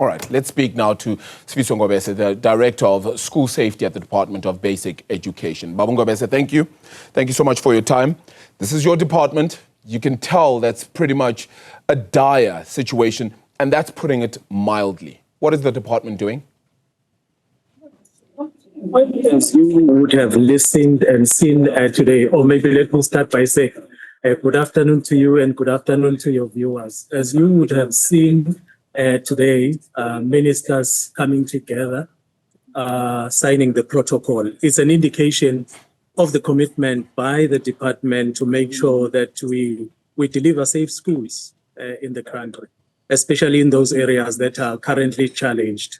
All right, let's speak now to Sifiso Ngobese, the Director of School Safety at the Department of Basic Education. Babu Ngobese, thank you. Thank you so much for your time. This is your department. You can tell that's pretty much a dire situation, and that's putting it mildly. What is the department doing? As you would have listened and seen today, or maybe let me start by saying good afternoon to you and good afternoon to your viewers. As you would have seen today, ministers coming together, signing the protocol. It's an indication of the commitment by the department to make sure that we deliver safe schools in the country, especially in those areas that are currently challenged.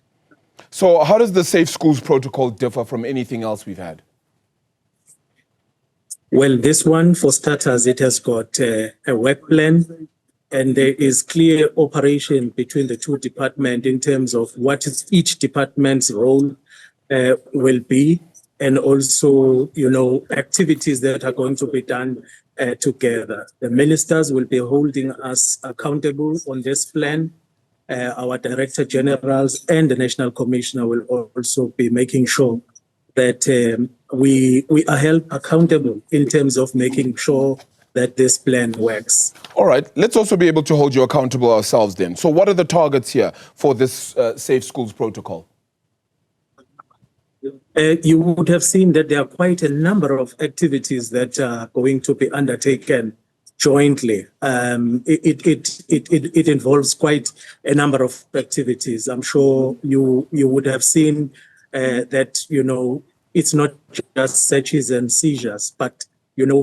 So how does the Safe Schools Protocol differ from anything else we've had? Well, this one, for starters, it has got a work plan, and there is clear operation between the two departments in terms of what each department's role will be, and also, activities that are going to be done together. The ministers will be holding us accountable on this plan. Our Director Generals and the National Commissioner will also be making sure that we are held accountable in terms of making sure that this plan works. All right, let's also be able to hold you accountable ourselves then. So what are the targets here for this Safe Schools Protocol? You would have seen that there are quite a number of activities that are going to be undertaken jointly. It involves quite a number of activities. I'm sure you would have seen that, it's not just searches and seizures, but,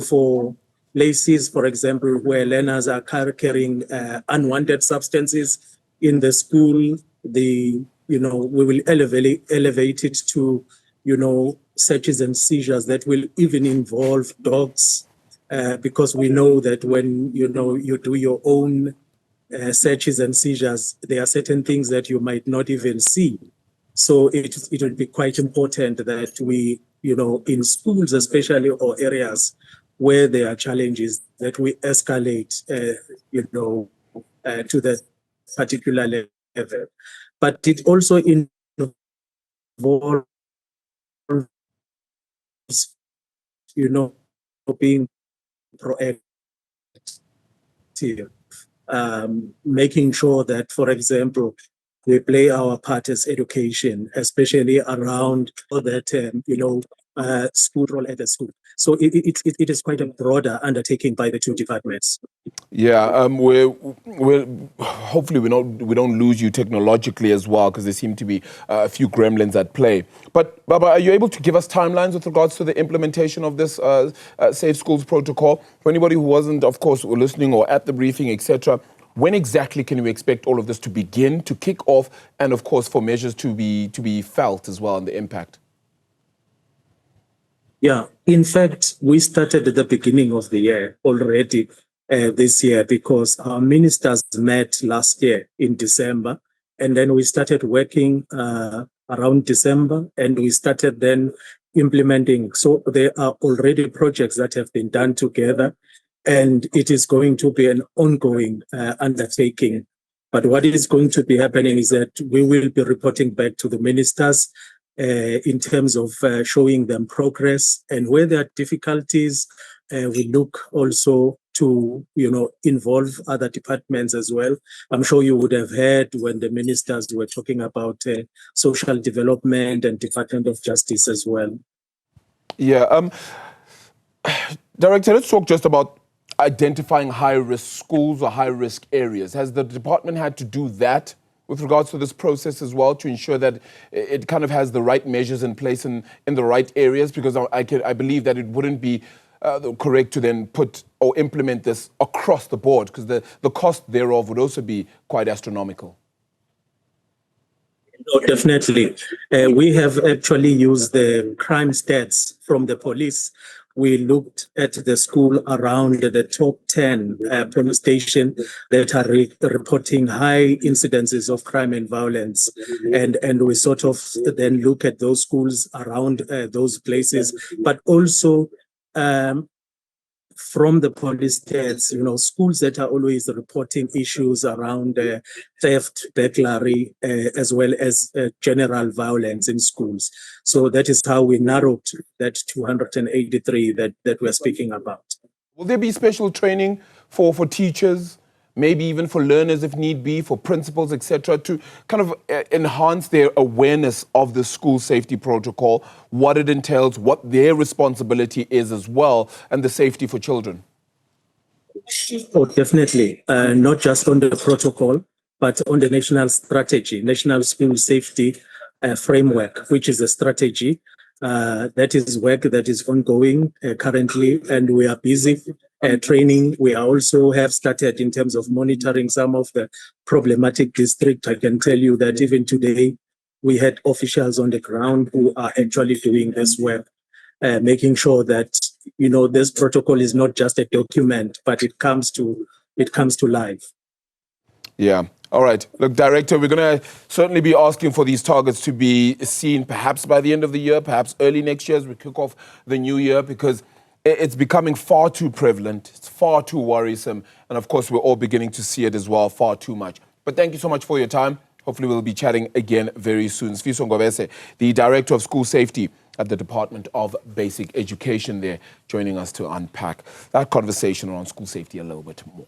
for places, for example, where learners are carrying unwanted substances in the school, we will elevate it to, searches and seizures that will even involve dogs. Because we know that when you do your own searches and seizures, there are certain things that you might not even see. So it would be quite important that we, in schools especially, or areas where there are challenges, that we escalate, to that particular level. But it also involves, being proactive, making sure that, for example, we play our part as education, especially around that, school role at the school. So it is quite a broader undertaking by the two departments. Yeah, hopefully we don't lose you technologically as well, because there seem to be a few gremlins at play. But Baba, are you able to give us timelines with regards to the implementation of this Safe Schools Protocol? For anybody who wasn't, of course, listening or at the briefing, etc., when exactly can we expect all of this to begin, to kick off, and of course for measures to be felt as well and the impact? Yeah, in fact, we started at the beginning of the year already this year, because our ministers met last year in December, and then we started working around December, and we started then implementing. So there are already projects that have been done together, and it is going to be an ongoing undertaking. But what is going to be happening is that we will be reporting back to the ministers in terms of showing them progress, and where there are difficulties, we look also to involve other departments as well. I'm sure you would have heard when the ministers were talking about social development and Department of Justice as well. Yeah, Director, let's talk just about identifying high-risk schools or high-risk areas. Has the department had to do that with regards to this process as well, to ensure that it kind of has the right measures in place in the right areas? Because I believe that it wouldn't be correct to then put or implement this across the board, because the cost thereof would also be quite astronomical. No, definitely. We have actually used the crime stats from the police. We looked at the school around the top 10 police stations that are reporting high incidences of crime and violence. And we sort of then look at those schools around those places, but also from the police stats, schools that are always reporting issues around theft, burglary, as well as general violence in schools. So that is how we narrowed that 283 that we're speaking about. Will there be special training for teachers, maybe even for learners if need be, for principals, etc., to kind of enhance their awareness of the school safety protocol, what it entails, what their responsibility is as well, and the safety for children? Oh, definitely. Not just on the protocol, but on the national strategy, National School Safety Framework, which is a strategy. That is work that is ongoing currently, and we are busy training. We also have started in terms of monitoring some of the problematic districts. I can tell you that even today, we had officials on the ground who are actually doing this work, making sure that, this protocol is not just a document, but it comes to life. Yeah. All right. Look, Director, we're going to certainly be asking for these targets to be seen perhaps by the end of the year, perhaps early next year as we kick off the new year, because it's becoming far too prevalent. It's far too worrisome. And of course, we're all beginning to see it as well, far too much. But thank you so much for your time. Hopefully, we'll be chatting again very soon. Sifiso Ngobese, the Director of School Safety at the Department of Basic Education there, joining us to unpack that conversation around school safety a little bit more.